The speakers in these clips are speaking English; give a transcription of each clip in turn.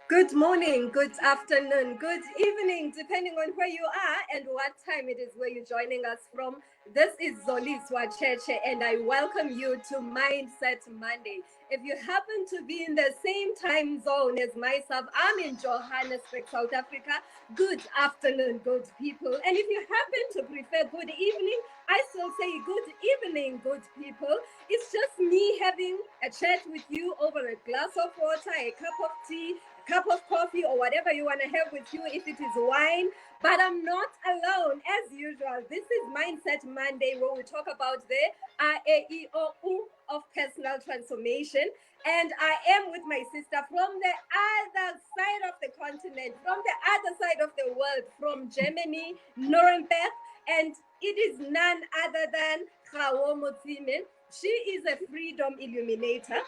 Good morning, good afternoon, good evening, depending on where you are and what time it is where you're joining us from. This is Zoliswa Cheche, and I welcome you to Mindset Monday. If you happen to be in the same time zone as myself, I'm in Johannesburg, South Africa. Good afternoon, good people. And if you happen to prefer good evening, I still say good evening, good people. It's just me having a chat with you over a glass of water, a cup of tea, cup of coffee, or whatever you want to have with you, if it is wine. But I'm not alone as usual. This is Mindset Monday, where we talk about the AEIOU of personal transformation. And I am with my sister from the other side of the continent, from the other side of the world, from Germany, Nuremberg. And it is none other than Khawo Motsimen. She is a freedom illuminator,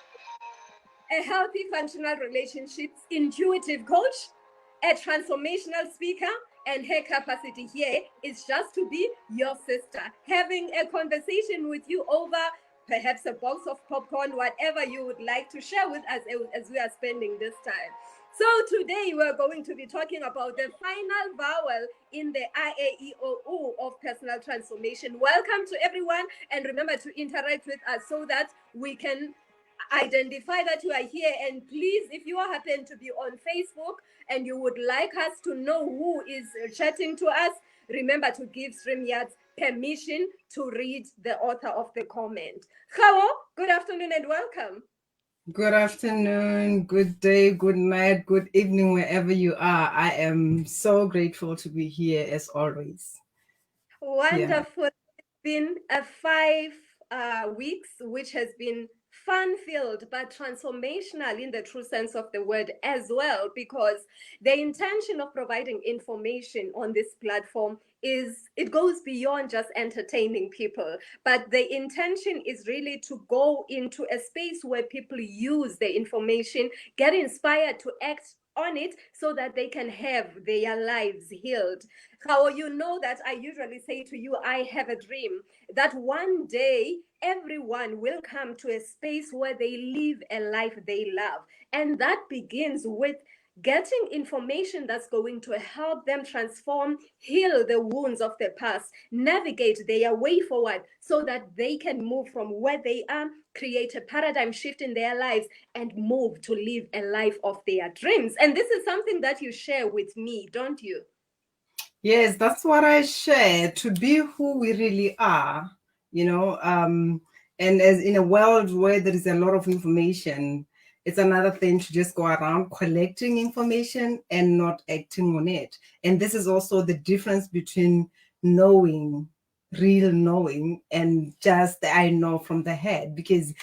a healthy functional relationships intuitive coach, a transformational speaker, and her capacity here is just to be your sister, having a conversation with you over perhaps a box of popcorn, whatever you would like to share with us as we are spending this time. So today we're going to be talking about the final vowel in the IAEOU of personal transformation. Welcome to everyone, and remember to interact with us so that we can identify that you are here. And please, if you happen to be on Facebook and you would like us to know who is chatting to us, remember to give StreamYard permission to read the author of the comment. Khawo, good afternoon and welcome. Good afternoon, good day, good night, good evening, wherever you are. I am so grateful to be here as always. Wonderful. Yeah. It's been a 5 weeks, which has been fun-filled but transformational in the true sense of the word as well, because the intention of providing information on this platform is it goes beyond just entertaining people, but the intention is really to go into a space where people use the information, get inspired to act on it so that they can have their lives healed. How you know that I usually say to you, I have a dream that one day everyone will come to a space where they live a life they love. And that begins with getting information that's going to help them transform, heal the wounds of the past, navigate their way forward so that they can move from where they are, create a paradigm shift in their lives, and move to live a life of their dreams. And this is something that you share with me, don't you? Yes, that's what I share, to be who we really are, and as in a world where there is a lot of information, it's another thing to just go around collecting information and not acting on it. And this is also the difference between knowing, real knowing, and just the I know from the head, because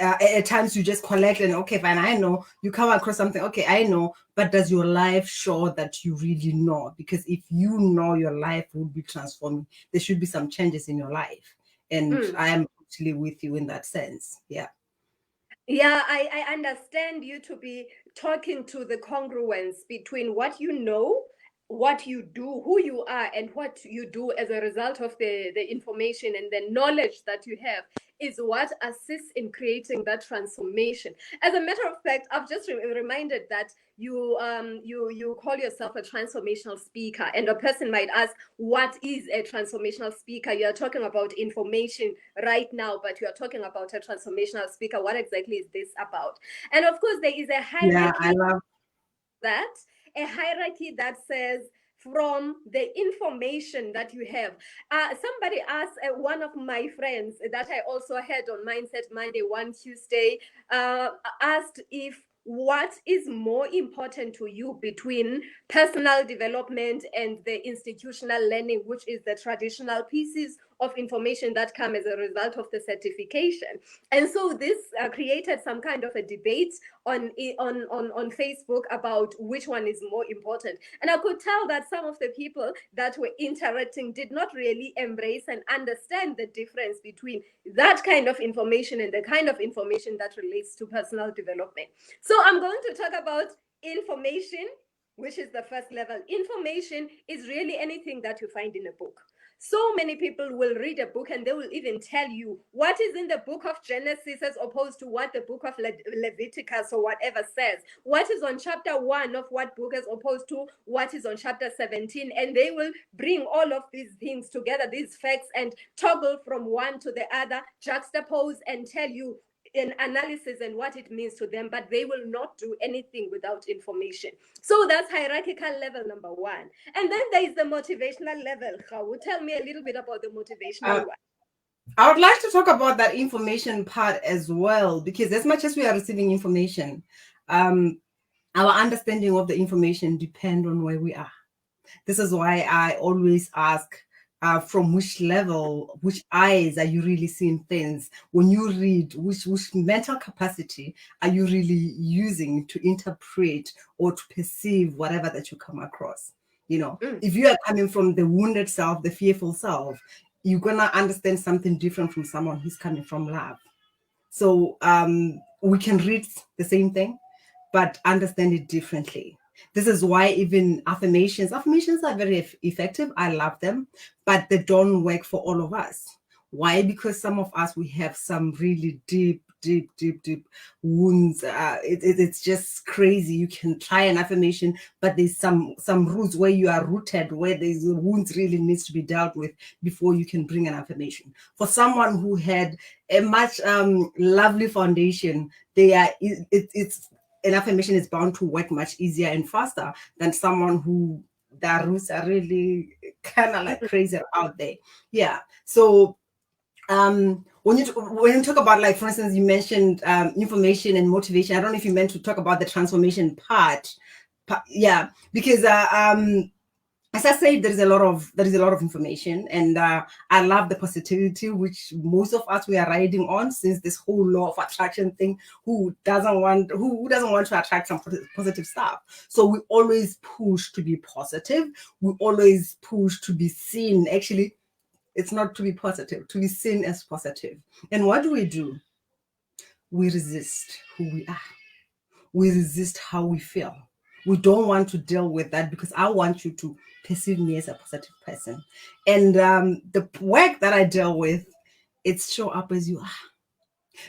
at times you just collect and okay, fine, I know. You come across something, okay, I know, but does your life show that you really know? Because if you know, your life will be transforming. There should be some changes in your life, and I am totally with you in that sense. Yeah. Yeah, I understand you to be talking to the congruence between what you know, what you do, who you are, and what you do as a result of the information and the knowledge that you have is what assists in creating that transformation. As a matter of fact, I've just reminded that you call yourself a transformational speaker, and a person might ask, what is a transformational speaker? You are talking about information right now, but you are talking about a transformational speaker. What exactly is this about? And of course, there is a Yeah, I hierarchy love. that a hierarchy that says from the information that you have. Somebody asked, one of my friends that I also had on Mindset Monday one Tuesday, asked if what is more important to you between personal development and the institutional learning, which is the traditional pieces of information that come as a result of the certification. And so this created some kind of a debate on Facebook about which one is more important. And I could tell that some of the people that were interacting did not really embrace and understand the difference between that kind of information and the kind of information that relates to personal development. So I'm going to talk about information, which is the first level. Information is really anything that you find in a book. So many people will read a book and they will even tell you what is in the book of Genesis as opposed to what the book of Leviticus or whatever says. What is on chapter 1 of what book as opposed to what is on chapter 17. And they will bring all of these things together, these facts, and toggle from one to the other, juxtapose and tell you an analysis and what it means to them, but they will not do anything without information. So that's hierarchical level number one. And then there is the motivational level. Khau, tell me a little bit about the motivational one. I would like to talk about that information part as well, because as much as we are receiving information, our understanding of the information depend on where we are. This is why I always ask, from which level, which eyes are you really seeing things? When you read, which mental capacity are you really using to interpret or to perceive whatever that you come across? You know, if you are coming from the wounded self, the fearful self, you're gonna understand something different from someone who's coming from love. So we can read the same thing, but understand it differently. This is why even affirmations are very effective. I love them, but they don't work for all of us. Why? Because some of us, we have some really deep wounds. It's just crazy. You can try an affirmation, but there's some roots where you are rooted, where there's wounds really needs to be dealt with before you can bring an affirmation. For someone who had a much lovely foundation, it's an affirmation is bound to work much easier and faster than someone who their roots are really kind of like crazy out there. Yeah. So when you talk about, like, for instance, you mentioned information and motivation. I don't know if you meant to talk about the transformation part. Yeah, because as I said, there is a lot of information, and I love the positivity which most of us we are riding on since this whole law of attraction thing. Who doesn't want to attract some positive stuff? So we always push to be positive. We always push to be seen. Actually, it's not to be positive, to be seen as positive. And what do? We resist who we are. We resist how we feel. We don't want to deal with that because I want you to perceive me as a positive person. And the work that I deal with, it's show up as you are.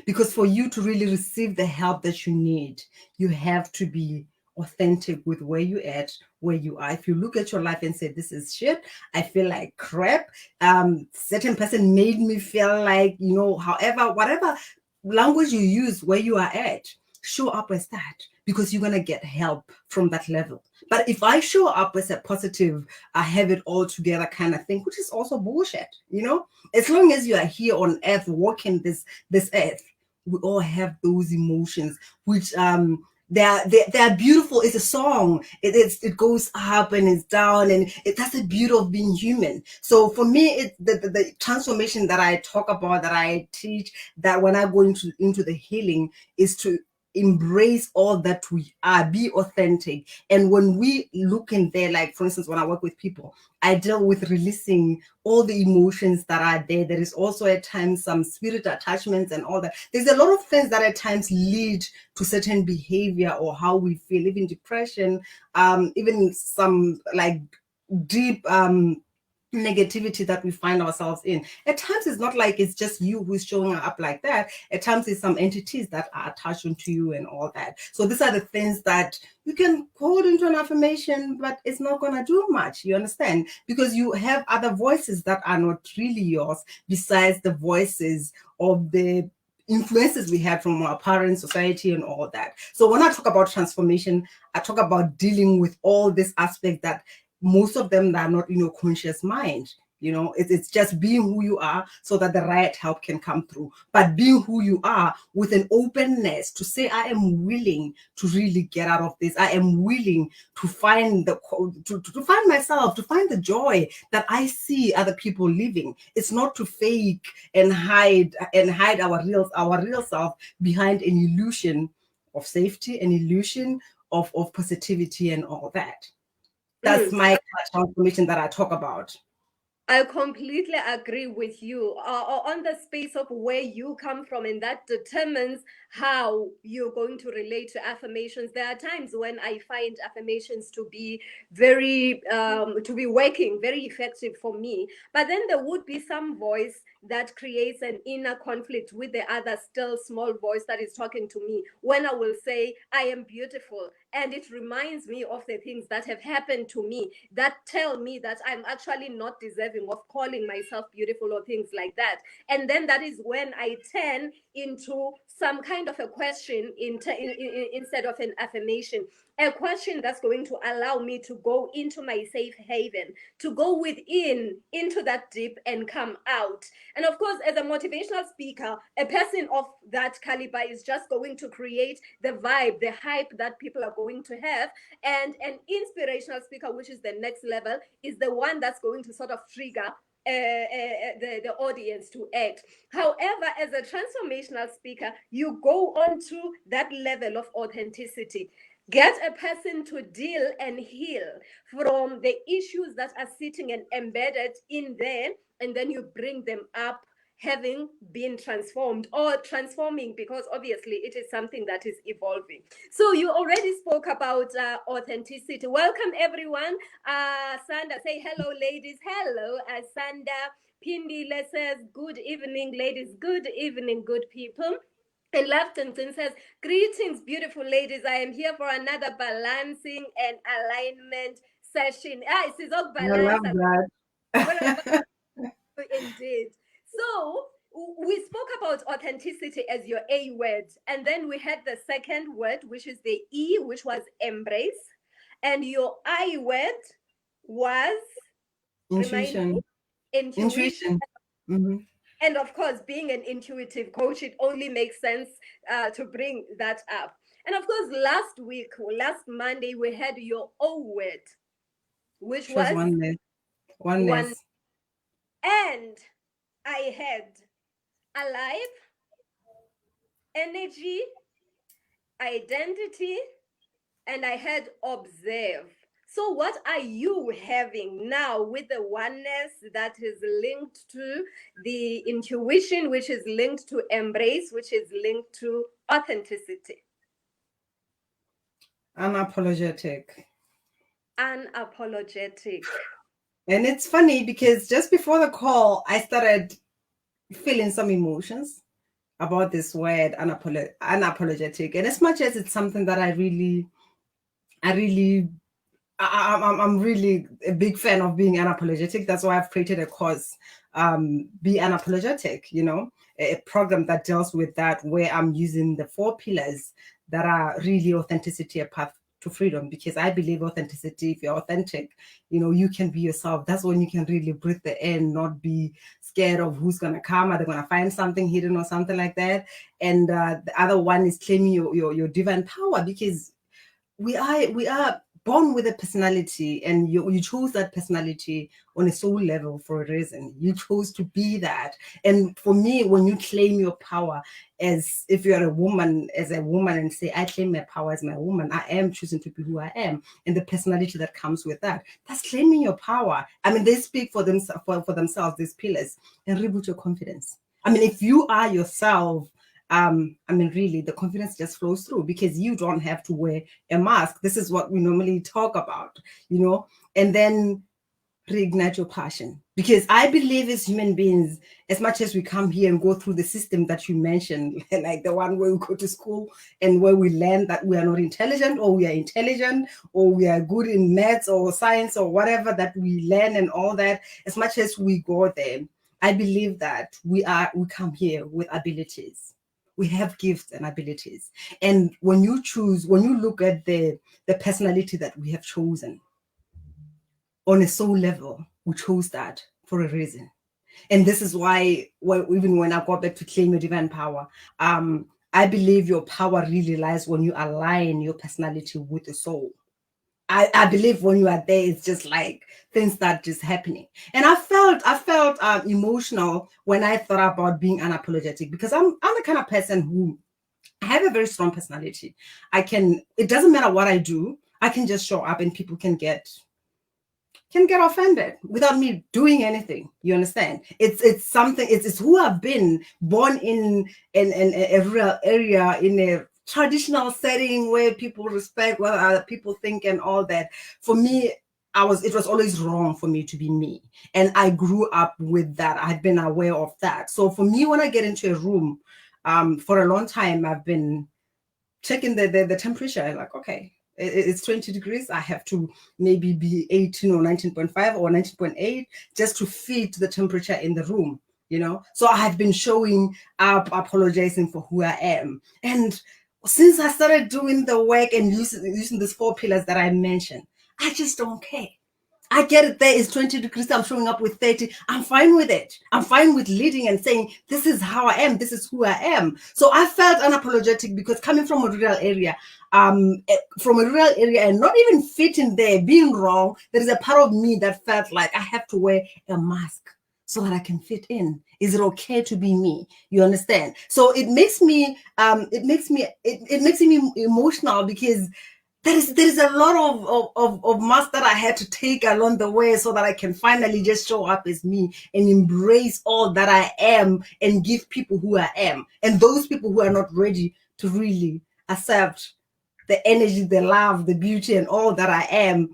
Because for you to really receive the help that you need, you have to be authentic with where you at, where you are. If you look at your life and say, this is shit, I feel like crap, certain person made me feel like, however, whatever language you use where you are at, show up as that, because you're going to get help from that level. But if I show up as a positive, I have it all together kind of thing, which is also bullshit, as long as you are here on earth, walking this earth, we all have those emotions, which they're beautiful. It's a song. It goes up and it's down, and that's the beauty of being human. So for me, it's the transformation that I talk about, that I teach, that when I go into the healing, is to embrace all that we are, be authentic. And when we look in there, like for instance, when I work with people, I deal with releasing all the emotions that are there. There is also at times some spirit attachments and all that. There's a lot of things that at times lead to certain behavior or how we feel, even depression, even some like deep negativity that we find ourselves in. At times it's not like it's just you who's showing up like that. At times it's some entities that are attached onto you and all that. So these are the things that you can hold into an affirmation, but it's not going to do much, you understand? Because you have other voices that are not really yours, besides the voices of the influences we have from our parents, society, and all that. So when I talk about transformation, I talk about dealing with all this aspect that most of them are not in your conscious mind. It's just being who you are so that the right help can come through. But being who you are with an openness to say, I am willing to really get out of this. I am willing to find to find myself, to find the joy that I see other people living. It's not to fake and hide our real self behind an illusion of safety, an illusion of positivity and all that. That's my transformation that I talk about. I completely agree with you on the space of where you come from, and that determines how you're going to relate to affirmations. There are times when I find affirmations to be to be working very effective for me, but then there would be some voice that creates an inner conflict with the other still small voice that is talking to me when I will say, I am beautiful. And it reminds me of the things that have happened to me that tell me that I'm actually not deserving of calling myself beautiful or things like that. And then that is when I turn into some kind of a question instead of an affirmation, a question that's going to allow me to go into my safe haven, to go within into that deep and come out. And of course, as a motivational speaker, a person of that caliber is just going to create the vibe, the hype that people are going to have. And an inspirational speaker, which is the next level, is the one that's going to sort of trigger the audience to act. However, as a transformational speaker, you go on to that level of authenticity. Get a person to deal and heal from the issues that are sitting and embedded in there, and then you bring them up having been transformed or transforming, because obviously it is something that is evolving. So you already spoke about authenticity. Welcome everyone. Sanda, say hello, ladies. Hello, Sanda. Pindile says, good evening, ladies. Good evening, good people. And Laftonson says, greetings, beautiful ladies. I am here for another balancing and alignment session. It is all I love balance. that. Indeed. So we spoke about authenticity as your A word, and then we had the second word, which is the E, which was embrace, and your I word was, remind me, Intuition. intuition. Intuition. Hmm. And of course, being an intuitive coach, it only makes sense to bring that up. And of course, last week, last Monday, we had your O word, which Which was was oneness. one. Oneness. And I had alive, energy, identity, and I had observe. So, what are you having now with the oneness that is linked to the intuition, which is linked to embrace, which is linked to authenticity? Unapologetic. Unapologetic. And it's funny because just before the call, I started feeling some emotions about this word unapologetic. And as much as it's something that I really I'm really a big fan of being unapologetic. That's why I've created a course, Be Unapologetic, a program that deals with that, where I'm using the 4 pillars that are really authenticity, a path to freedom. Because I believe authenticity, if you're authentic, you can be yourself. That's when you can really breathe the air and not be scared of who's going to come. Are they going to find something hidden or something like that? And the other one is claiming your divine power, because we are born with a personality, and you chose that personality on a soul level for a reason. You chose to be that. And for me, when you claim your power, as if you're a woman, as a woman, and say, I claim my power as my woman, I am choosing to be who I am, and the personality that comes with that, that's claiming your power. I mean, they speak for themselves, these pillars, and reboot your confidence. I mean, if you are yourself, I mean, really, the confidence just flows through, because you don't have to wear a mask. This is what we normally talk about, and then reignite your passion. Because I believe, as human beings, as much as we come here and go through the system that you mentioned, like the one where we go to school and where we learn that we are not intelligent, or we are intelligent, or we are good in maths or science or whatever that we learn and all that, as much as we go there, I believe that we come here with abilities. We have gifts and abilities. And when you look at the personality that we have chosen on a soul level, we chose that for a reason. And this is why, even when I got back to claim your divine power, I believe your power really lies when you align your personality with the soul. I believe when you are there, it's just like things start just happening. And I felt emotional when I thought about being unapologetic, because I'm the kind of person who, I have a very strong personality. It doesn't matter what I do, I can just show up and people can get can get offended without me doing anything. You understand? It's something. It's who I've been, born in a rural area, in a traditional setting where people respect what other people think and all that. For me, it was always wrong for me to be me, and I grew up with that. I've been aware of that. So for me, when I get into a room, for a long time I've been checking the temperature. Like, okay, it's 20 degrees. I have to maybe be 18 or 19.5 or 19.8 just to fit the temperature in the room, you know? So I have been showing up, apologizing for who I am. And since I started doing the work and using these 4 pillars that I mentioned, I just don't care. I get it there. It's 20 degrees. I'm showing up with 30. I'm fine with it. I'm fine with leading and saying, this is how I am. This is who I am. So I felt unapologetic because coming from a rural area, and not even fitting there, being wrong, there is a part of me that felt like I have to wear a mask so that I can fit in. Is it okay to be me? You understand? So it makes me emotional because there is a lot of mass that I had to take along the way so that I can finally just show up as me and embrace all that I am and give people who I am. And those people who are not ready to really accept the energy, the love, the beauty, and all that I am,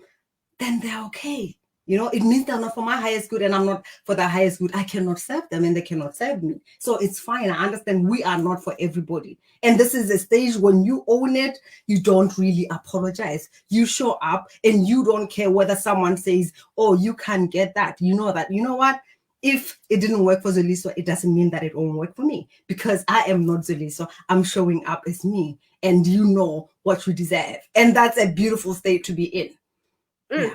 then they're okay. You know, it means they're not for my highest good and I'm not for the highest good. I cannot serve them and they cannot serve me. So it's fine. I understand we are not for everybody. And this is a stage when you own it, you don't really apologize. You show up and you don't care whether someone says, oh, you can't get that. You know that, you know what? If it didn't work for Zoliso, it doesn't mean that it won't work for me because I am not Zoliso. I'm showing up as me and you know what you deserve. And that's a beautiful state to be in. Mm. Yeah.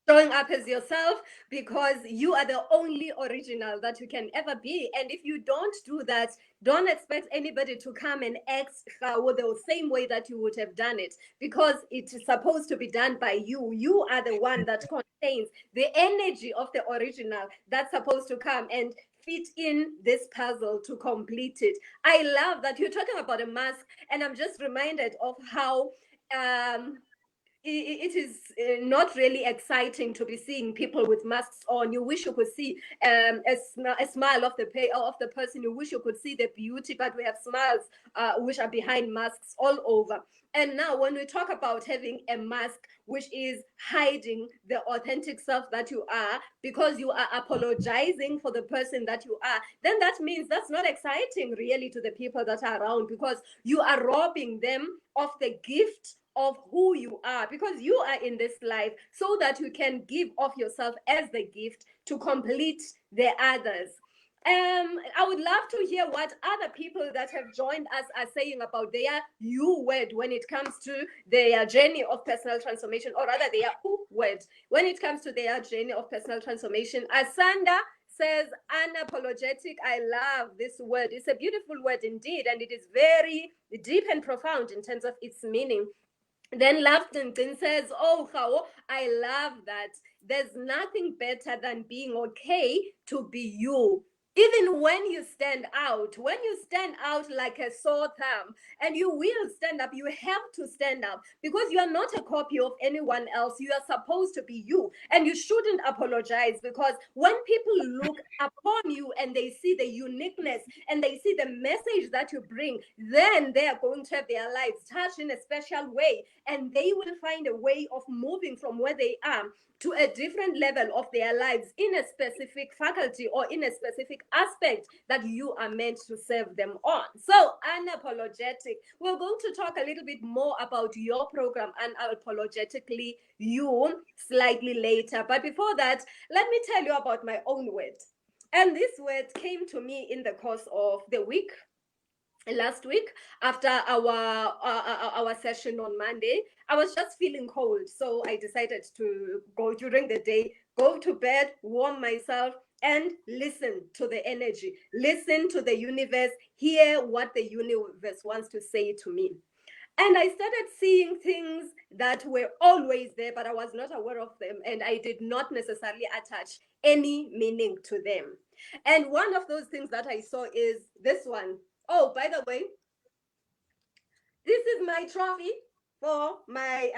Showing up as yourself because you are the only original that you can ever be. And if you don't do that, don't expect anybody to come and act the same way that you would have done it because it is supposed to be done by you. You are the one that contains the energy of the original that's supposed to come and fit in this puzzle to complete it. I love that you're talking about a mask, and I'm just reminded of how it is not really exciting to be seeing people with masks on. You wish you could see a smile of the person. You wish you could see the beauty, but we have smiles which are behind masks all over. And now, when we talk about having a mask which is hiding the authentic self that you are, because you are apologizing for the person that you are, then that means that's not exciting really to the people that are around because you are robbing them of the gift of who you are because you are in this life so that you can give of yourself as the gift to complete the others. I would love to hear what other people that have joined us are saying about their you word when it comes to their journey of personal transformation, or rather their who word when it comes to their journey of personal transformation. Asanda says unapologetic. I love this word. It's a beautiful word indeed, and it is very deep and profound in terms of its meaning. Then Lafton says, oh, how I love that. There's nothing better than being okay to be you. Even when you stand out like a sore thumb, and you will stand up, you have to stand up because you are not a copy of anyone else. You are supposed to be you, and you shouldn't apologize because when people look upon you and they see the uniqueness and they see the message that you bring, then they are going to have their lives touched in a special way, and they will find a way of moving from where they are to a different level of their lives in a specific faculty or in a specific aspect that you are meant to serve them on. So, unapologetic. We're going to talk a little bit more about your program, Unapologetically You, slightly later. But before that, let me tell you about my own word. And this word came to me in the course of the week last week after our session on Monday. I was just feeling cold, so I decided to go during the day, go to bed, warm myself, and listen to the energy, listen to the universe, hear what the universe wants to say to me. And I started seeing things that were always there, but I was not aware of them, and I did not necessarily attach any meaning to them. And one of those things that I saw is this one. Oh, by the way, this is my trophy. for my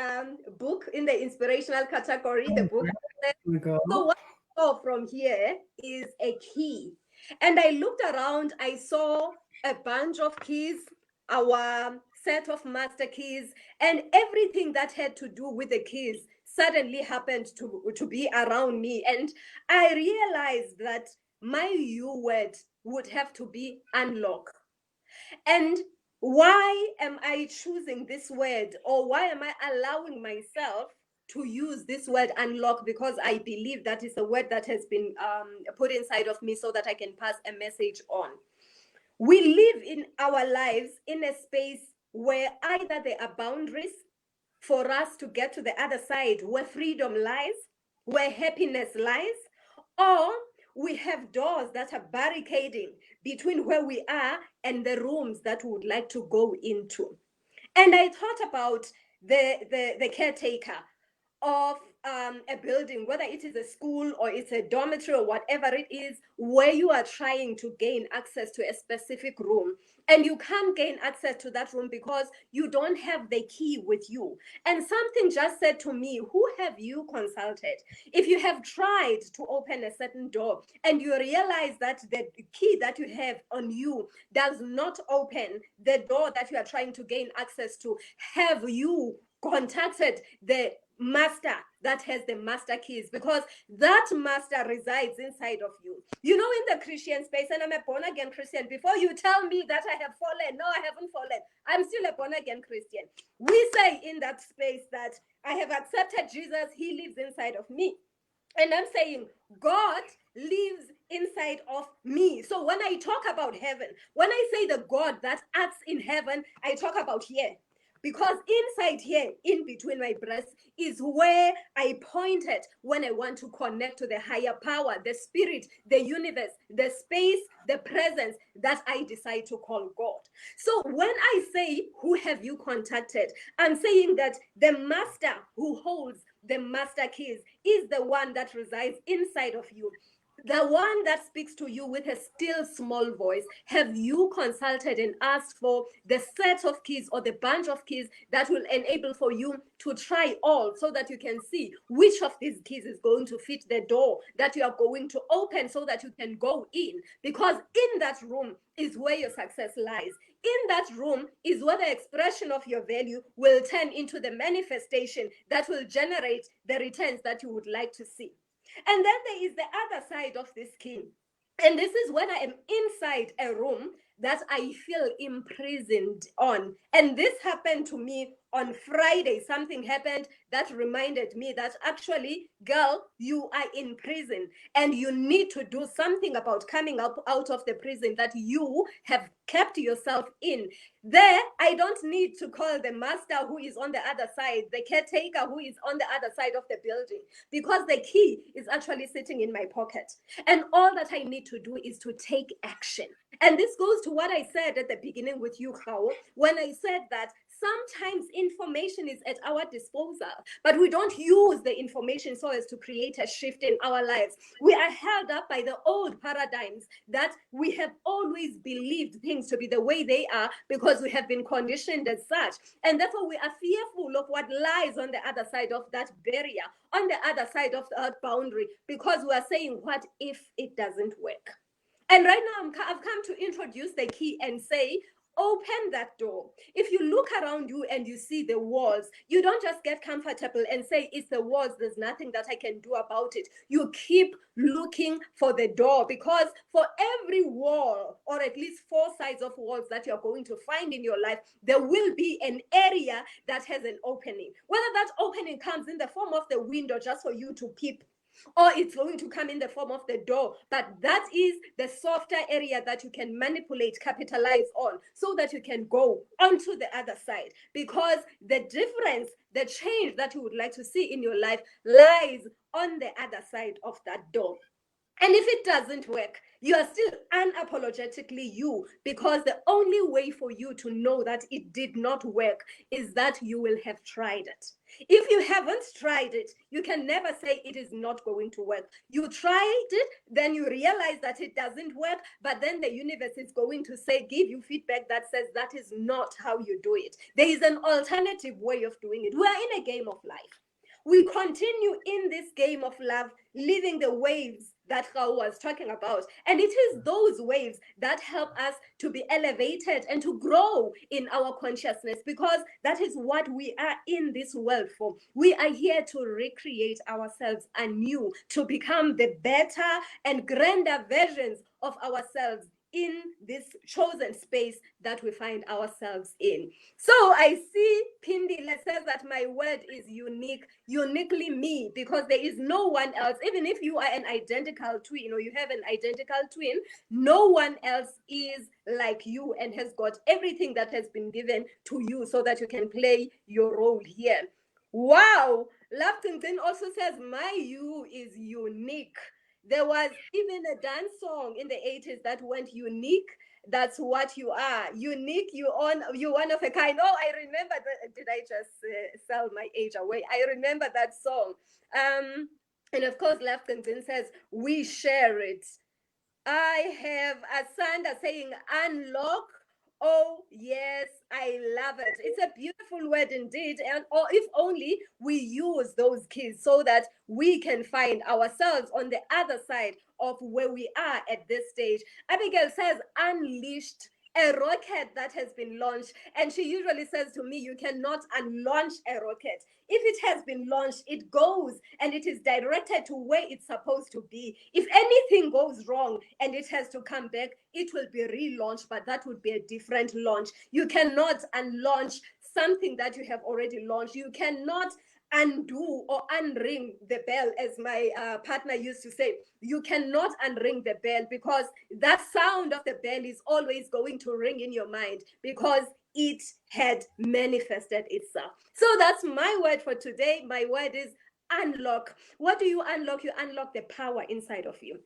book in the inspirational category, a book. Here we go. So what I saw from here is a key. And I looked around, I saw a bunch of keys, our set of master keys, and everything that had to do with the keys suddenly happened to be around me. And I realized that my U word would have to be unlock. And why am I choosing this word, or why am I allowing myself to use this word unlock? Because I believe that is a word that has been put inside of me so that I can pass a message on. We live in our lives in a space where either there are boundaries for us to get to the other side, where freedom lies, where happiness lies, or we have doors that are barricading between where we are and the rooms that we would like to go into. And I thought about the caretaker of a building, whether it is a school or it's a dormitory or whatever it is, where you are trying to gain access to a specific room. And you can't gain access to that room because you don't have the key with you. And something just said to me, who have you consulted? If you have tried to open a certain door and you realize that the key that you have on you does not open the door that you are trying to gain access to, have you contacted the master that has the master keys? Because that master resides inside of you. You know, in the Christian space, and I'm a born again Christian, before you tell me that I have fallen, no, I haven't fallen. I'm still a born again Christian. We say in that space that I have accepted Jesus, he lives inside of me. And I'm saying God lives inside of me. So when I talk about heaven, when I say the God that acts in heaven, I talk about here. Because inside here, in between my breasts, is where I pointed when I want to connect to the higher power, the spirit, the universe, the space, the presence that I decide to call God. So when I say, who have you contacted? I'm saying that the master who holds the master keys is the one that resides inside of you, the one that speaks to you with a still small voice. Have you consulted and asked for the set of keys or the bunch of keys that will enable for you to try all, so that you can see which of these keys is going to fit the door that you are going to open so that you can go in? Because in that room is where your success lies. In that room is where the expression of your value will turn into the manifestation that will generate the returns that you would like to see. And then there is the other side of this key. And this is when I am inside a room that I feel imprisoned on. And this happened to me on Friday. Something happened that reminded me that actually, girl, you are in prison and you need to do something about coming up out of the prison that you have kept yourself in. There, I don't need to call the master who is on the other side, the caretaker who is on the other side of the building, because the key is actually sitting in my pocket. And all that I need to do is to take action. And this goes to what I said at the beginning with you, Khao, when I said that sometimes information is at our disposal, but we don't use the information so as to create a shift in our lives. We are held up by the old paradigms that we have always believed things to be the way they are because we have been conditioned as such. And therefore, we are fearful of what lies on the other side of that barrier, on the other side of that boundary, because we are saying, what if it doesn't work? And right now, I've come to introduce the key and say, open that door. If you look around you and you see the walls, you don't just get comfortable and say, it's the walls, there's nothing that I can do about it. You keep looking for the door, because for every wall, or at least 4 sides of walls that you're going to find in your life, there will be an area that has an opening. Whether that opening comes in the form of the window just for you to peep, or it's going to come in the form of the door, but that is the softer area that you can manipulate, capitalize on, so that you can go onto the other side. Because the difference, the change that you would like to see in your life lies on the other side of that door. And if it doesn't work, you are still unapologetically you, because the only way for you to know that it did not work is that you will have tried it. If you haven't tried it, you can never say it is not going to work. You tried it, then you realize that it doesn't work, but then the universe is going to say, give you feedback that says that is not how you do it. There is an alternative way of doing it. We are in a game of life. We continue in this game of love, living the waves that Rao was talking about. And it is those waves that help us to be elevated and to grow in our consciousness, because that is what we are in this world for. We are here to recreate ourselves anew, to become the better and grander versions of ourselves in this chosen space that we find ourselves in. So I see Pindile says that my word is unique, uniquely me, because there is no one else. Even if you are an identical twin or you have an identical twin, no one else is like you and has got everything that has been given to you so that you can play your role here. Wow. Laftonton also says my you is unique. There was even a dance song in the 80s that went unique. That's what you are. Unique, you one of a kind. Oh, I remember that. Did I just sell my age away? I remember that song. And of course, Leftonton says, we share it. I have Asanda saying unlock. Oh, yes, I love it. It's a beautiful word indeed. And or if only we use those keys so that we can find ourselves on the other side of where we are at this stage. Abigail says unleashed, a rocket that has been launched. And she usually says to me, you cannot unlaunch a rocket. If it has been launched, it goes and it is directed to where it's supposed to be. If anything goes wrong and it has to come back, it will be relaunched, but that would be a different launch. You cannot unlaunch something that you have already launched. You cannot undo or unring the bell, as my partner used to say. You cannot unring the bell, because that sound of the bell is always going to ring in your mind, because it had manifested itself. So that's my word for today. My word is unlock. What do you unlock? You unlock the power inside of you.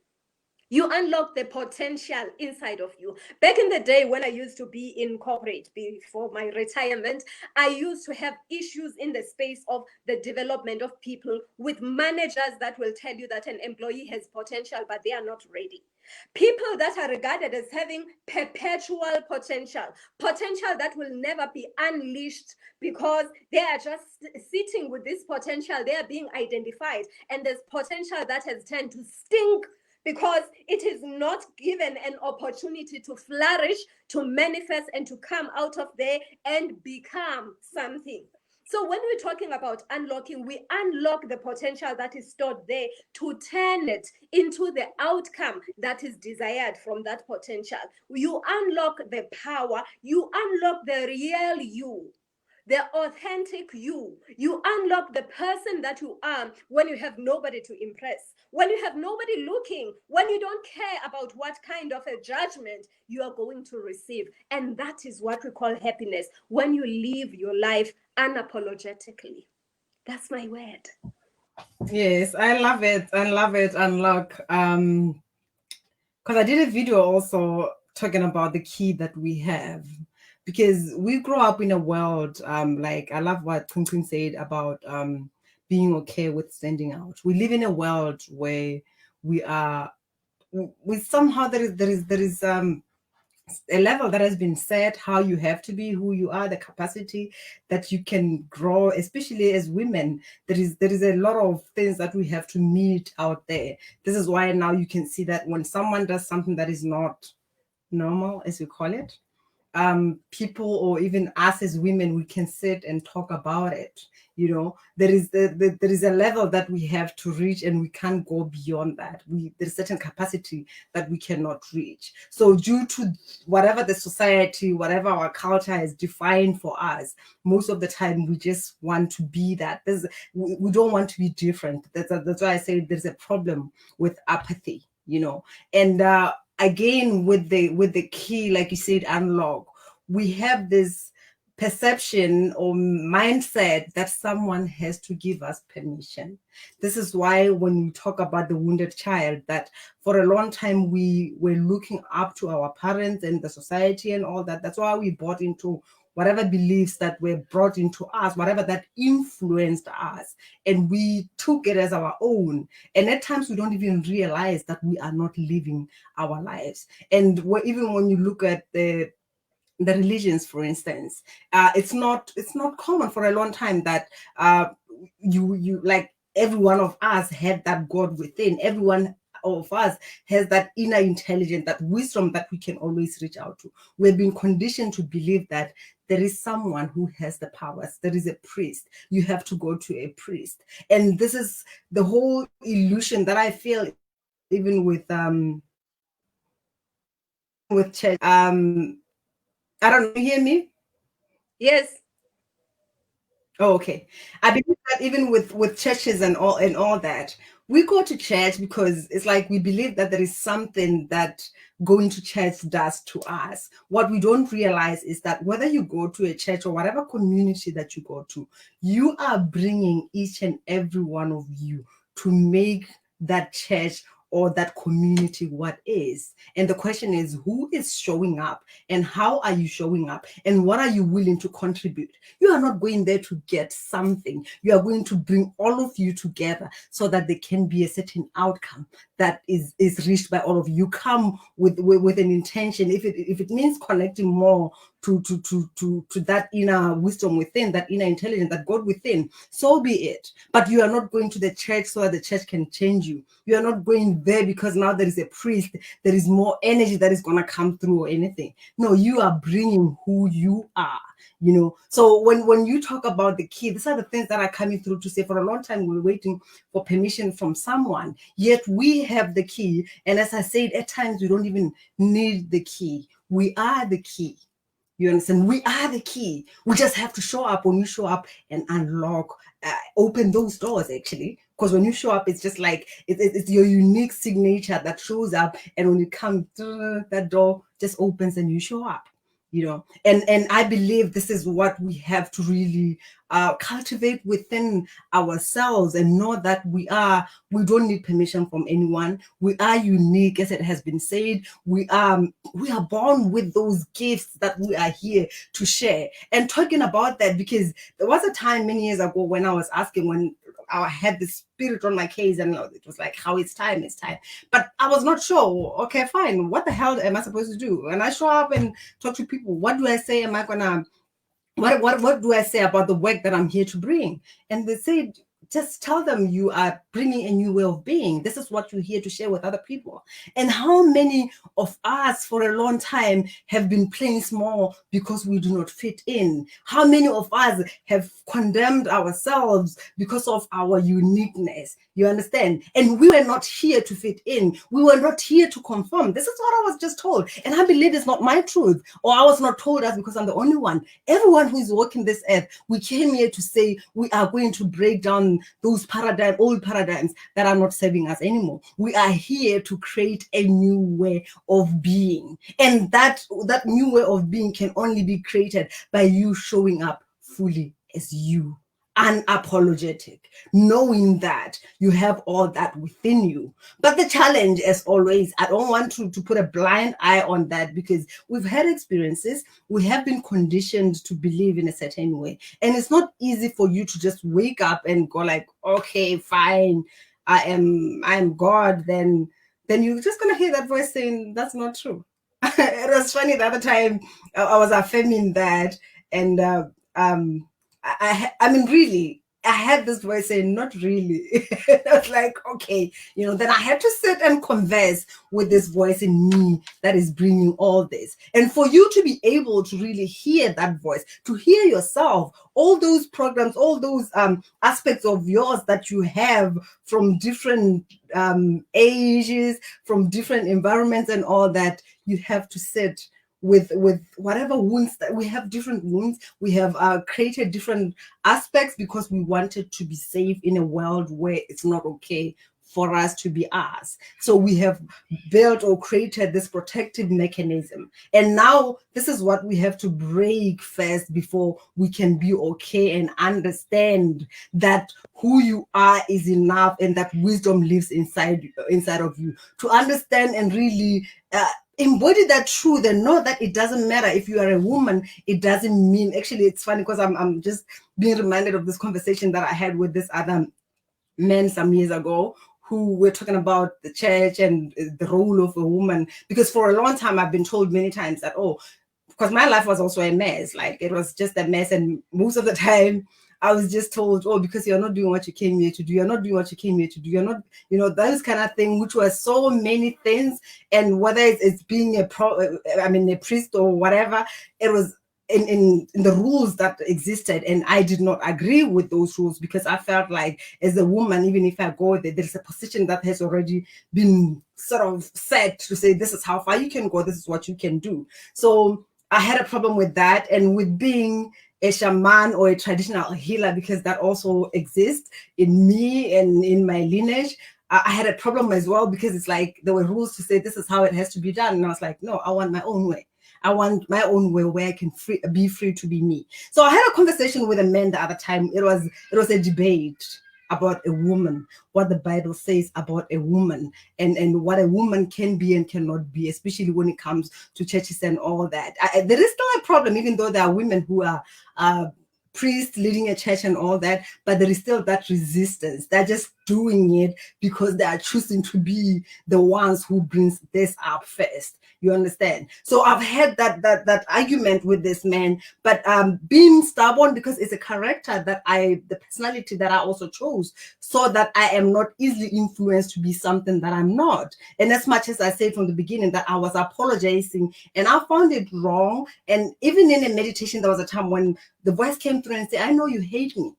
You unlock the potential inside of you. Back in the day when I used to be in corporate before my retirement, I used to have issues in the space of the development of people, with managers that will tell you that an employee has potential, but they are not ready. People that are regarded as having perpetual potential, potential that will never be unleashed, because they are just sitting with this potential, they are being identified, and there's potential that has turned to stink, because it is not given an opportunity to flourish, to manifest, and to come out of there and become something. So when we're talking about unlocking, we unlock the potential that is stored there to turn it into the outcome that is desired from that potential. You unlock the power, you unlock the real you, the authentic you. You unlock the person that you are when you have nobody to impress, when you have nobody looking, when you don't care about what kind of a judgment you are going to receive. And that is what we call happiness, when you live your life unapologetically. That's my word. Yes, I love it. I love it. Unlock. Because I did a video also talking about the key that we have, because we grow up in a world, like I love what Quinn said about being okay with standing out. We live in a world where we somehow there is a level that has been set, how you have to be, who you are, the capacity that you can grow, especially as women. There is a lot of things that we have to meet out there. This is why now you can see that when someone does something that is not normal, as we call it, people, or even us as women, we can sit and talk about it. There is a level that we have to reach, and we can't go beyond that. There's a certain capacity that we cannot reach. So due to whatever the society, whatever our culture has defined for us, most of the time we just want to be that. We don't want to be different. That's why I say there's a problem with apathy, and again, with the key, like you said, unlock, we have this perception or mindset that someone has to give us permission. This is why when we talk about the wounded child, that for a long time we were looking up to our parents and the society and all that. That's why we bought into whatever beliefs that were brought into us, whatever that influenced us, and we took it as our own. And at times we don't even realize that we are not living our lives. And even when you look at the religions, for instance, it's not common for a long time that you like every one of us had that God within. Everyone of us has that inner intelligence, that wisdom that we can always reach out to. We've been conditioned to believe that there is someone who has the powers. There is a priest. You have to go to a priest. And this is the whole illusion that I feel even with church. I don't know, you hear me? Yes. Oh, okay. I believe that even with churches and all that, we go to church because it's like we believe that there is something that going to church does to us. What we don't realize is that whether you go to a church or whatever community that you go to, you are bringing each and every one of you to make that church or that community what is. And the question is, who is showing up and how are you showing up and what are you willing to contribute? You are not going there to get something. You are going to bring all of you together so that there can be a certain outcome that is reached by all of you. Come with an intention. If it means connecting more to that inner wisdom within, that inner intelligence, that God within, so be it. But you are not going to the church so that the church can change you. You are not going there because now there is a priest, there is more energy that is going to come through or anything. No, you are bringing who you are. So when you talk about the key, these are the things that are coming through to say for a long time we're waiting for permission from someone, yet we have the key. And as I said, at times we don't even need the key. We are the key. You understand? We are the key. We just have to show up. When you show up and unlock, open those doors, actually. Because when you show up, it's just like it's your unique signature that shows up. And when you come through, that door just opens and you show up. And I believe this is what we have to really cultivate within ourselves and know that we don't need permission from anyone. We are unique, as it has been said. We are born with those gifts that we are here to share. And talking about that, because there was a time many years ago when I was asking, when I had the spirit on my case, and it was like, how it's time. But I was not sure. Okay, fine. What the hell am I supposed to do? And I show up and talk to people. What do I say? Am I gonna? What do I say about the work that I'm here to bring? And they said, just tell them you are bringing a new way of being. This is what you're here to share with other people. And how many of us for a long time have been playing small because we do not fit in? How many of us have condemned ourselves because of our uniqueness? You understand? And we were not here to fit in. We were not here to conform. This is what I was just told. And I believe it's not my truth, or I was not told that because I'm the only one. Everyone who is walking this earth, we came here to say we are going to break down those old paradigms that are not serving us anymore. We are here to create a new way of being. And that new way of being can only be created by you showing up fully as you, unapologetic, knowing that you have all that within you. But the challenge, as always, I don't want to put a blind eye on that, because we've had experiences, we have been conditioned to believe in a certain way, and it's not easy for you to just wake up and go like, okay, fine, I am God. Then you're just gonna hear that voice saying that's not true. It was funny the other time, I was affirming that, and I mean, really, I had this voice saying, not really. I was like, okay, then I had to sit and converse with this voice in me that is bringing all this. And for you to be able to really hear that voice, to hear yourself, all those programs, all those aspects of yours that you have from different ages, from different environments and all that, you have to sit with whatever wounds that we have. Different wounds, we have created different aspects because we wanted to be safe in a world where it's not okay for us to be us. So we have built or created this protective mechanism. And now this is what we have to break first before we can be okay and understand that who you are is enough and that wisdom lives inside of you. To understand and really embody that truth and know that it doesn't matter if you are a woman. It doesn't mean, actually it's funny because I'm just being reminded of this conversation that I had with this other men some years ago who were talking about the church and the role of a woman, because for a long time I've been told many times that, oh, because my life was also a mess, like it was just a mess, and most of the time I was just told, oh, because you're not doing what you came here to do, you're not doing what you came here to do, you're not, those kind of thing, which were so many things. And whether it's being a priest or whatever, it was in the rules that existed, and I did not agree with those rules, because I felt like as a woman, even if I go there, there's a position that has already been sort of set to say, this is how far you can go, this is what you can do. So I had a problem with that, and with being a shaman or a traditional healer, because that also exists in me and in my lineage. I had a problem as well, because it's like there were rules to say this is how it has to be done, and I was like, no, I want my own way. I want my own way where I can be free to be me. So I had a conversation with a man the other time. It was a debate about a woman, what the Bible says about a woman, and what a woman can be and cannot be, especially when it comes to churches and all that. There is still a problem, even though there are women who are priests leading a church and all that, but there is still that resistance. They're just doing it because they are choosing to be the ones who brings this up first. You understand? So I've had that argument with this man, but being stubborn, because it's a character that the personality that I also chose, so that I am not easily influenced to be something that I'm not. And as much as I said from the beginning that I was apologizing and I found it wrong, and even in a meditation, there was a time when the voice came through and said, I know you hate me.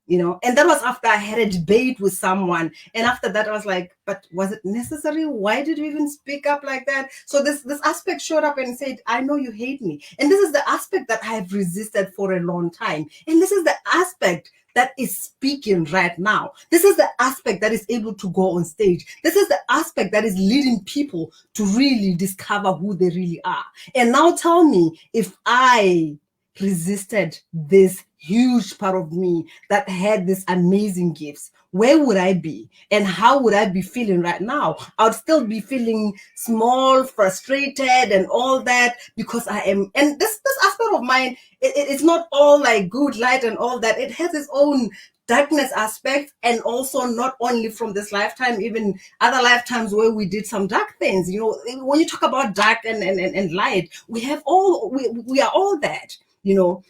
And that was after I had a debate with someone. And after that, I was like, but was it necessary? Why did you even speak up like that? So this aspect showed up and said, I know you hate me. And this is the aspect that I have resisted for a long time. And this is the aspect that is speaking right now. This is the aspect that is able to go on stage. This is the aspect that is leading people to really discover who they really are. And now tell me, if I resisted this huge part of me that had these amazing gifts, where would I be? And how would I be feeling right now? I would still be feeling small, frustrated, and all that, because I am. And this aspect of mine, it's not all like good light and all that. It has its own darkness aspect, and also not only from this lifetime, even other lifetimes where we did some dark things. When you talk about dark and light, we are all that.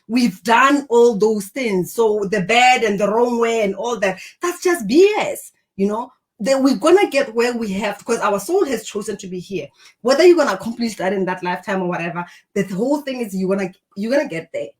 We've done all those things. So the bad and the wrong way and all that, that's just BS. That we're gonna get where we have, because our soul has chosen to be here. Whether you're gonna accomplish that in that lifetime or whatever, the whole thing is you're gonna get there.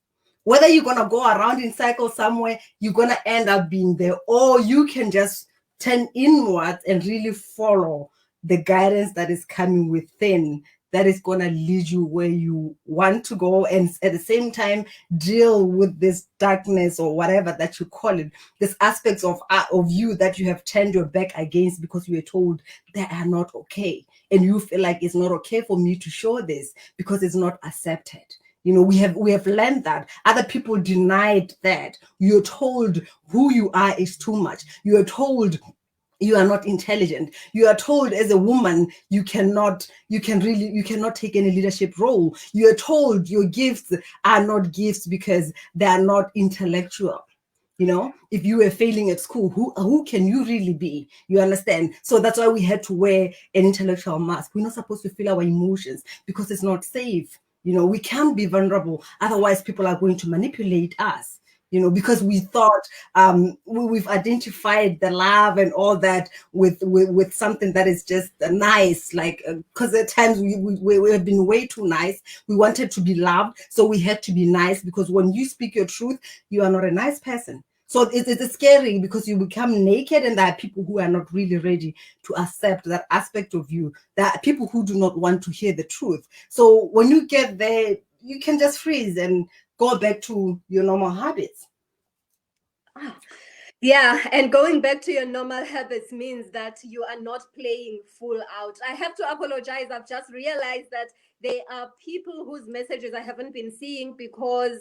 Whether you're gonna go around in circles somewhere, you're gonna end up being there, or you can just turn inwards and really follow the guidance that is coming within, that is going to lead you where you want to go, and at the same time deal with this darkness or whatever that you call it, this aspects of you that you have turned your back against because you were told they are not okay, and you feel like it's not okay for me to show this because it's not accepted. We have learned that. Other people denied that. You're told who you are is too much. You are told you are not intelligent. You are told as a woman you cannot take any leadership role. You are told your gifts are not gifts because they are not intellectual. If you were failing at school, who can you really be? You understand? So that's why we had to wear an intellectual mask. We're not supposed to feel our emotions because it's not safe. We can't be vulnerable. Otherwise, people are going to manipulate us. Because we thought we've identified the love and all that with something that is just nice, like because at times we have been way too nice. We wanted to be loved, so we had to be nice, because when you speak your truth, you are not a nice person. So it's scary, because you become naked, and there are people who are not really ready to accept that aspect of you. There are people who do not want to hear the truth. So when you get there, you can just freeze and go back to your normal habits. Yeah, and going back to your normal habits means that you are not playing full out. I have to apologize. I've just realized that there are people whose messages I haven't been seeing because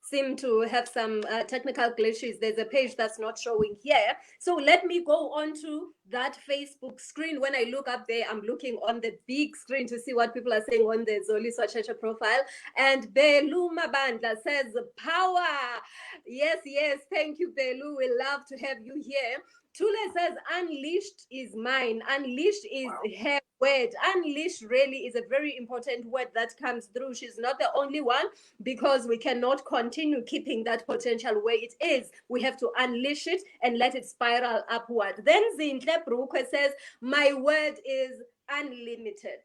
seem to have some technical glitches. There's a page that's not showing here. So let me go on to that Facebook screen. When I look up there, I'm looking on the big screen to see what people are saying on the Zoli Swachecha profile. And Beluma Bandla says, power. Yes, yes. Thank you, Belu. We love to have you here. Tule says, unleashed is mine. Unleashed is her word. Unleashed really is a very important word that comes through. She's not the only one because we cannot continue keeping that potential where it is. We have to unleash it and let it spiral upward. Then Zintle Brukwe says, my word is unlimited.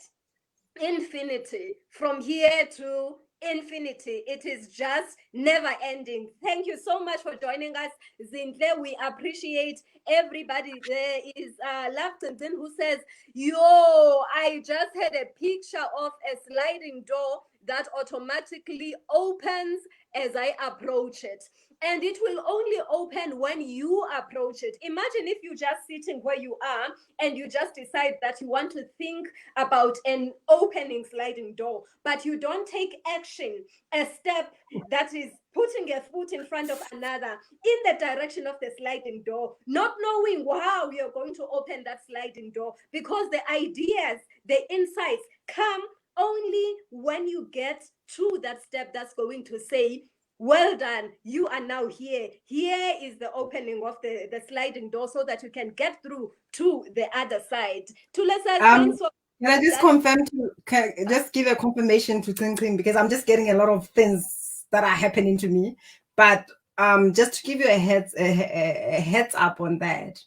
Infinity, from here to infinity. It is just never ending. Thank you so much for joining us, Zintle. We appreciate everybody. There is Lafton who says, yo, I just had a picture of a sliding door that automatically opens as I approach it. And it will only open when you approach it. Imagine if you're just sitting where you are and you just decide that you want to think about an opening sliding door, but you don't take action, a step that is putting a foot in front of another in the direction of the sliding door, not knowing how you're going to open that sliding door, because the ideas, the insights come only when you get to that step that's going to say, well done, you are now here. Here is the opening of the sliding door so that you can get through to the other side. Tula says, thanks for can I just just give a confirmation to Twinkling, because I'm just getting a lot of things that are happening to me. But just to give you a heads up on that,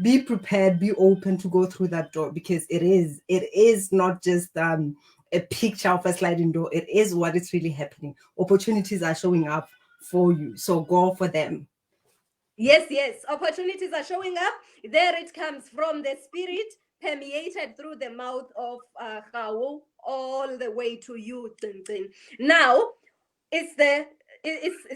be prepared, be open to go through that door, because it is not just a picture of a sliding door. It is what is really happening. Opportunities are showing up for you, so go for them. Yes, yes. Opportunities are showing up. There it comes from the spirit, permeated through the mouth of Gawo, all the way to you, Tintin. Now, it's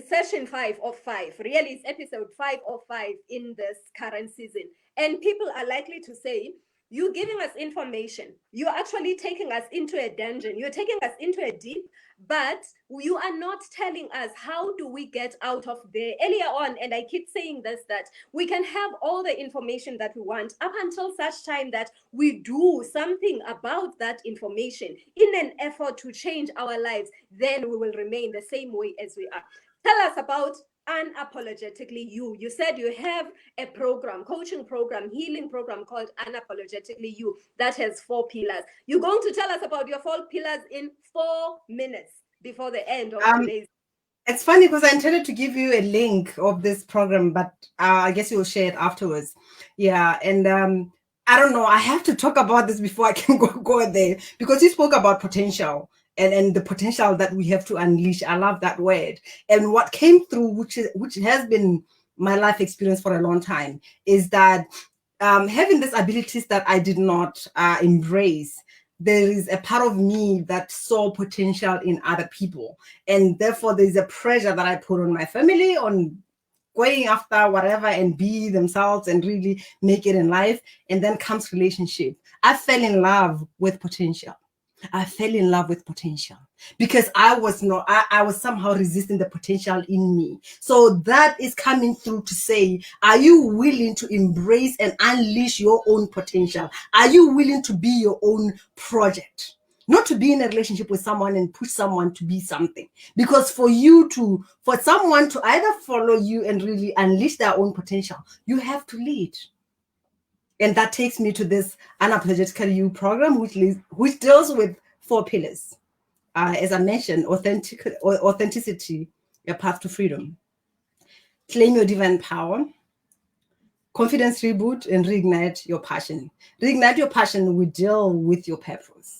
session 5 of 5. Really, it's episode 5 of 5 in this current season. And people are likely to say, you're giving us information. You're actually taking us into a dungeon. You're taking us into a deep, but you are not telling us how do we get out of there. Earlier on, and I keep saying this, that we can have all the information that we want up until such time that we do something about that information in an effort to change our lives. Then we will remain the same way as we are. Tell us about Unapologetically You. You said you have a program, coaching program, healing program called Unapologetically You that has 4 pillars. You're going to tell us about your 4 pillars in 4 minutes before the end of today's. It's funny because I intended to give you a link of this program, but I guess you'll share it afterwards. Yeah, and I don't know. I have to talk about this before I can go there, because you spoke about potential and the potential that we have to unleash. I love that word. And what came through, which has been my life experience for a long time, is that having these abilities that I did not embrace, there is a part of me that saw potential in other people. And therefore, there's a pressure that I put on my family, on going after whatever and be themselves and really make it in life. And then comes relationship. I fell in love with potential. I fell in love with potential because I was somehow resisting the potential in me. So that is coming through to say, are you willing to embrace and unleash your own potential? Are you willing to be your own project? Not to be in a relationship with someone and push someone to be something. Because for someone to either follow you and really unleash their own potential, you have to lead. And that takes me to this Unapologetically You program, which deals with 4 pillars. As I mentioned, authenticity, a path to freedom. Claim your divine power. Confidence reboot, and reignite your passion. Reignite your passion will deal with your purpose.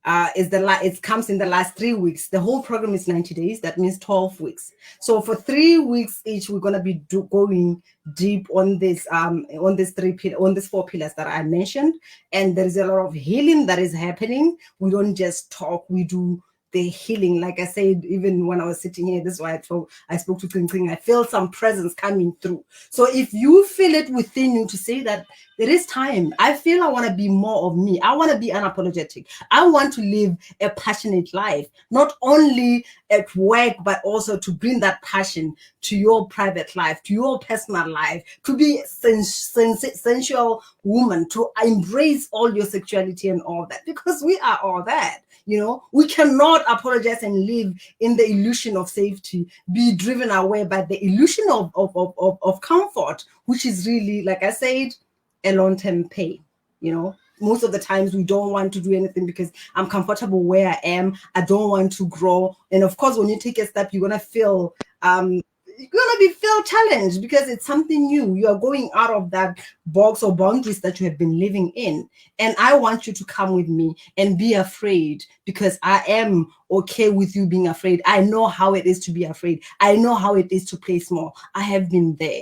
It comes in the last 3 weeks. The whole program is 90 days. That means 12 weeks. So for 3 weeks each, we're gonna be going deep on these 4 pillars that I mentioned. And there is a lot of healing that is happening. We don't just talk. We do the healing. Like I said, even when I was sitting here, this is why I spoke to Kling. I feel some presence coming through. So if you feel it within you to say that there is time, I feel I want to be more of me. I want to be unapologetic. I want to live a passionate life, not only at work, but also to bring that passion to your private life, to your personal life, to be sensual woman, to embrace all your sexuality and all that, because we are all that. We cannot apologize and live in the illusion of safety, be driven away by the illusion of comfort, which is really, like I said, a long-term pain. Most of the times we don't want to do anything because I'm comfortable where I am. I don't want to grow. And of course, when you take a step, you're gonna feel challenged because it's something new. You are going out of that box or boundaries that you have been living in. And I want you to come with me and be afraid, because I am okay with you being afraid. I know how it is to be afraid. I know how it is to play small. I have been there.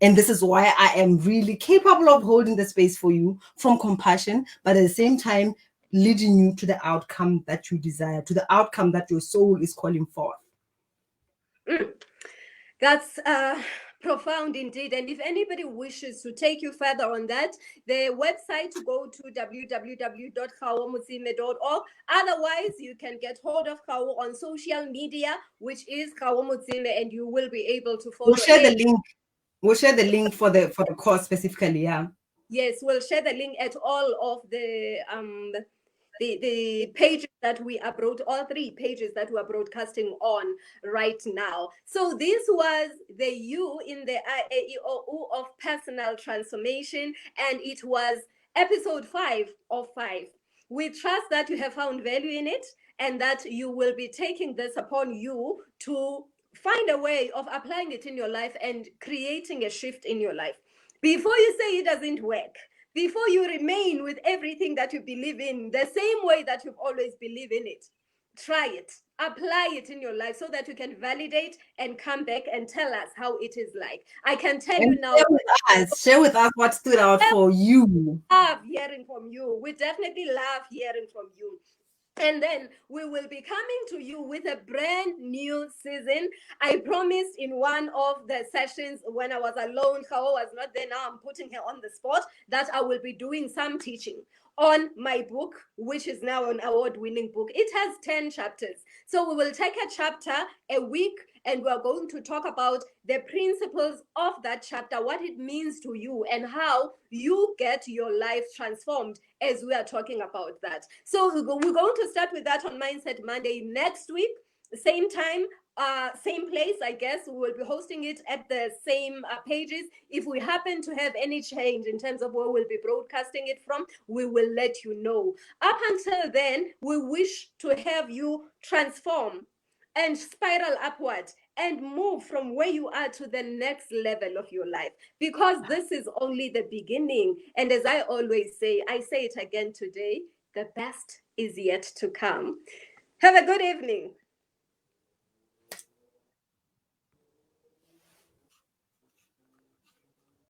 And this is why I am really capable of holding the space for you from compassion, but at the same time, leading you to the outcome that you desire, to the outcome that your soul is calling for. That's profound indeed. And if anybody wishes to take you further on that, the website to go to www.kawomutsime.org. Otherwise, you can get hold of Kawo on social media, which is Kawo Mutsime, and you will be able to follow. We'll share the link. We'll share the link for the course specifically. Yeah. Yes, we'll share the link at all of the pages that we are all 3 pages that we are broadcasting on right now. So this was the U in the AEIOU of personal transformation, and it was episode 5 of 5. We trust that you have found value in it and that you will be taking this upon you to find a way of applying it in your life and creating a shift in your life. Before you say it doesn't work, before you remain with everything that you believe in the same way that you've always believed in it, try it, apply it in your life so that you can validate and come back and tell us how it is like. I can tell you now. Share with us what stood out for you. Love hearing from you. We definitely love hearing from you. And then we will be coming to you with a brand new season. I promised in one of the sessions when I was alone, Kao was not there, now I'm putting her on the spot, that I will be doing some teaching on my book, which is now an award-winning book. It has 10 chapters. So we will take a chapter a week and we're going to talk about the principles of that chapter, what it means to you, and how you get your life transformed as we are talking about that. So we're going to start with that on Mindset Monday next week, same time, same place. I guess we will be hosting it at the same pages. If we happen to have any change in terms of where we'll be broadcasting it from, we will let you know. Up until then, we wish to have you transform and spiral upward and move from where you are to the next level of your life, because this is only the beginning. And as I always say, I say it again today, the best is yet to come. Have a good evening.